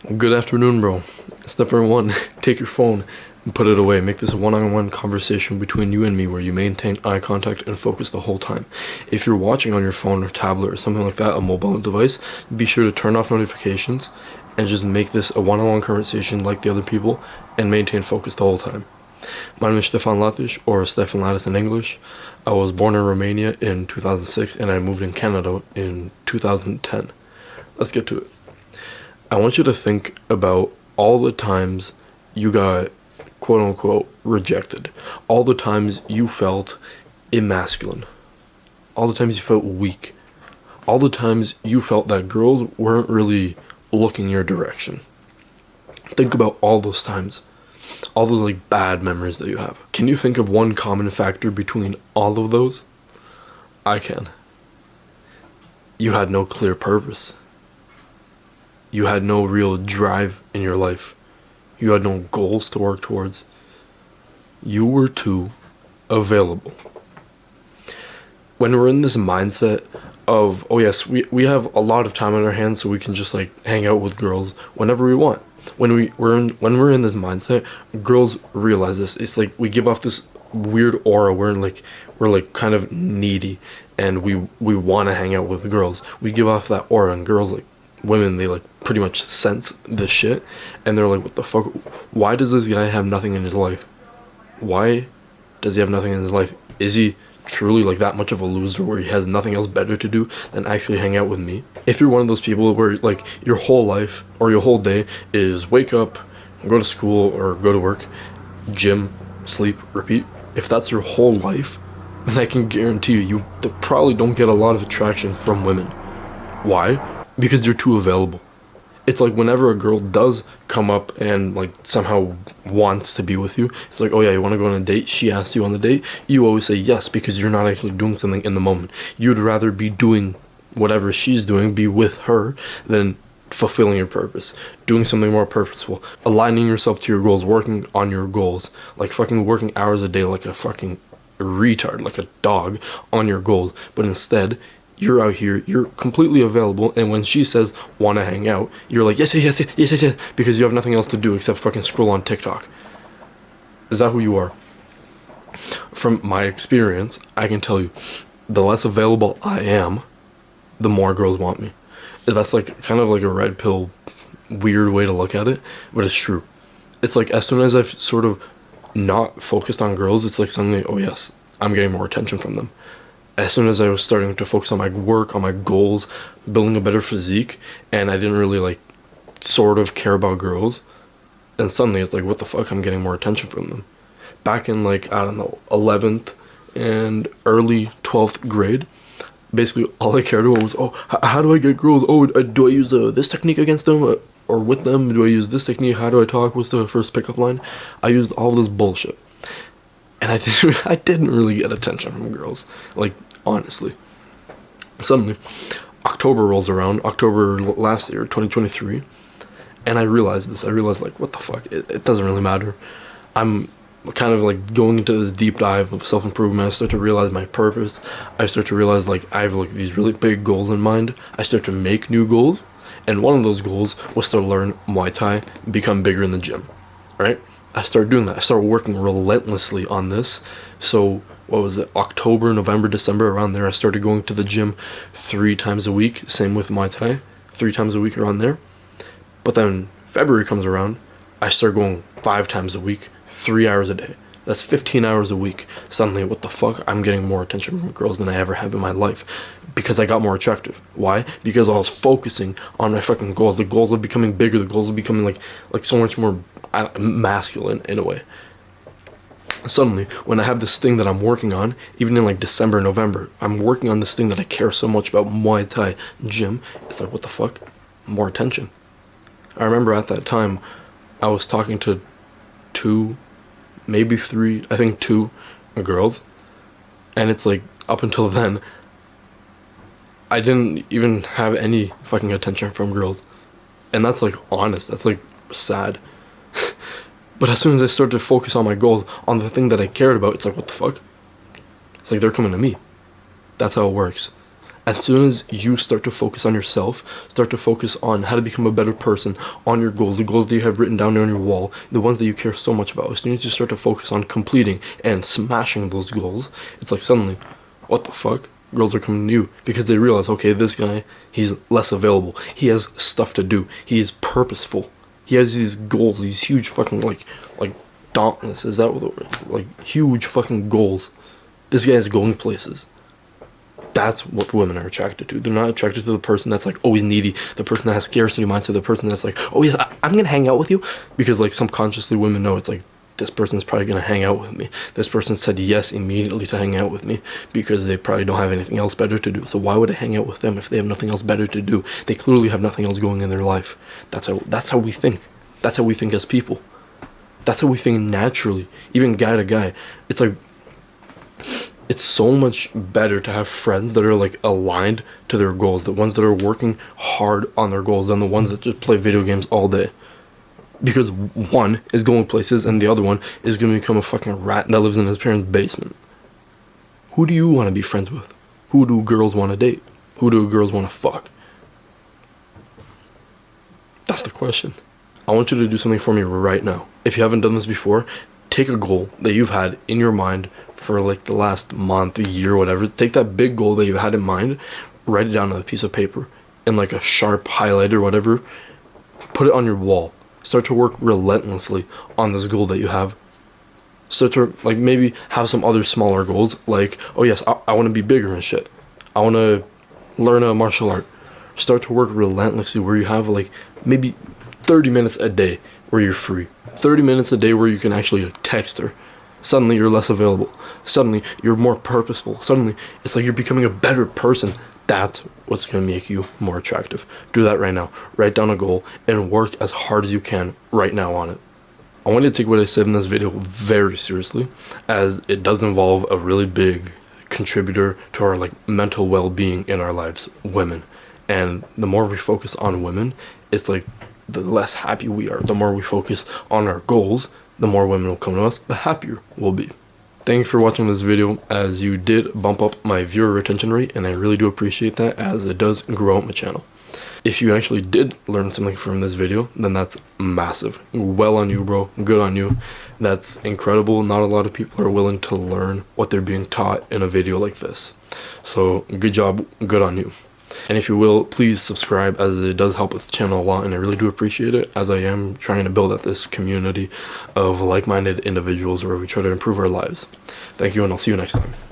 Good afternoon, bro. Step number one, take your phone and put it away. Make this a one-on-one conversation between you and me where you maintain eye contact and focus the whole time. If you're watching on your phone or tablet or something like that, a mobile device, be sure to turn off notifications and just make this a one-on-one conversation like the other people and maintain focus the whole time. My name is Stefan Latish, or Stefan Latis in English. I was born in Romania in 2006 and I moved in Canada in 2010. Let's get to it. I want you to think about all the times you got quote unquote rejected, all the times you felt emasculine, all the times you felt weak, all the times you felt that girls weren't really looking your direction. Think about all those times, all those like bad memories that you have. Can you think of one common factor between all of those? I can. You had no clear purpose. You had no real drive in your life. You had no goals to work towards. You were too available. When we're in this mindset of, oh yes, we have a lot of time on our hands, so we can just like hang out with girls whenever we want. When we're in this mindset, girls realize this. It's like we give off this weird aura. We're like kind of needy, and we want to hang out with girls. We give off that aura, and girls like women, they like pretty much sense this shit, and they're like, what the fuck, why does this guy have nothing in his life? Why does he have nothing in his life? Is he truly like that much of a loser where he has nothing else better to do than actually hang out with me? If you're one of those people where like your whole life or your whole day is wake up, go to school or go to work, gym, sleep, repeat, if that's your whole life, then I can guarantee you probably don't get a lot of attraction from women. Why? Because you're too available. It's like whenever a girl does come up and like somehow wants to be with you, it's like, oh yeah, you want to go on a date? She asks you on the date, you always say yes because you're not actually doing something in the moment. You'd rather be doing whatever she's doing, be with her, than fulfilling your purpose, doing something more purposeful, aligning yourself to your goals, working on your goals, like fucking working hours a day like a fucking retard, like a dog on your goals. But instead, you're out here, you're completely available, and when she says, wanna hang out, you're like, yes, because you have nothing else to do except fucking scroll on TikTok. Is that who you are? From my experience, I can tell you, the less available I am, the more girls want me. That's like, kind of like a red pill, weird way to look at it, but it's true. It's like, as soon as I've sort of not focused on girls, it's like suddenly, oh yes, I'm getting more attention from them. As soon as I was starting to focus on my work, on my goals, building a better physique, and I didn't really like sort of care about girls, and suddenly it's like, what the fuck, I'm getting more attention from them. Back in like, I don't know, 11th and early 12th grade, basically all I cared about was, oh, how do I get girls? Oh, do I use this technique against them or with them? Do I use this technique? How do I talk? What's the first pickup line? I used all this bullshit. And I didn't really get attention from girls, like, honestly. Suddenly, October rolls around, October last year, 2023, and I realized this. I realized, like, what the fuck, it doesn't really matter. I'm kind of, like, going into this deep dive of self-improvement. I start to realize my purpose. I start to realize, like, I have, like, these really big goals in mind. I start to make new goals, and one of those goals was to learn Muay Thai, become bigger in the gym, right? I started doing that. I started working relentlessly on this. So, what was it? October, November, December, around there, I started going to the gym 3 times a week. Same with Muay Thai, 3 times a week around there. But then February comes around, I start going 5 times a week, 3 hours a day. That's 15 hours a week. Suddenly, what the fuck? I'm getting more attention from girls than I ever have in my life because I got more attractive. Why? Because I was focusing on my fucking goals. The goals of becoming bigger. The goals of becoming like so much more masculine in a way. Suddenly, when I have this thing that I'm working on, even in like December, November, I'm working on this thing that I care so much about, Muay Thai gym. It's like, what the fuck? More attention. I remember at that time, I was talking to 2, maybe 3, I think 2 girls, and it's like, up until then, I didn't even have any fucking attention from girls. And that's like honest, that's like sad. But as soon as I started to focus on my goals, on the thing that I cared about, it's like, what the fuck? It's like they're coming to me. That's how it works. As soon as you start to focus on yourself, start to focus on how to become a better person, on your goals, the goals that you have written down on your wall, the ones that you care so much about, as soon as you start to focus on completing and smashing those goals, it's like suddenly, what the fuck? Girls are coming to you because they realize, okay, this guy, he's less available. He has stuff to do. He is purposeful. He has these goals, these huge fucking, like dauntless, is that what the word? Like, huge fucking goals. This guy is going places. That's what women are attracted to. They're not attracted to the person that's like always needy, the person that has scarcity mindset, the person that's like, oh yes, I'm gonna hang out with you, because like subconsciously women know it's like, this person's probably gonna hang out with me. This person said yes immediately to hang out with me because they probably don't have anything else better to do. So why would I hang out with them if they have nothing else better to do? They clearly have nothing else going in their life. That's how we think. That's how we think as people. That's how we think naturally, even guy to guy. It's like, it's so much better to have friends that are like aligned to their goals, the ones that are working hard on their goals, than the ones that just play video games all day. Because one is going places and the other one is going to become a fucking rat that lives in his parents' basement. Who do you want to be friends with? Who do girls want to date? Who do girls want to fuck? That's the question. I want you to do something for me right now. If you haven't done this before, take a goal that you've had in your mind for like the last month, a year, whatever. Take that big goal that you've had in mind, write it down on a piece of paper and like a sharp highlighter or whatever. Put it on your wall. Start to work relentlessly on this goal that you have. Start to like maybe have some other smaller goals, like, oh yes, I want to be bigger and shit. I want to learn a martial art. Start to work relentlessly where you have like maybe 30 minutes a day where you're free. 30 minutes a day where you can actually like, text her. Suddenly you're less available. Suddenly you're more purposeful. Suddenly it's like you're becoming a better person. That's what's going to make you more attractive. Do that right now. Write down a goal and work as hard as you can right now on it. I want you to take what I said in this video very seriously, as it does involve a really big contributor to our like mental well-being in our lives, women. And the more we focus on women, it's like the less happy we are. The more we focus on our goals, the more women will come to us, the happier we'll be. Thank you for watching this video, as you did bump up my viewer retention rate, and I really do appreciate that, as it does grow out my channel. If you actually did learn something from this video, then that's massive. Well on you, bro. Good on you. That's incredible. Not a lot of people are willing to learn what they're being taught in a video like this. So good job. Good on you. And if you will, please subscribe, as it does help with the channel a lot, and I really do appreciate it, as I am trying to build up this community of like-minded individuals where we try to improve our lives. Thank you, and I'll see you next time.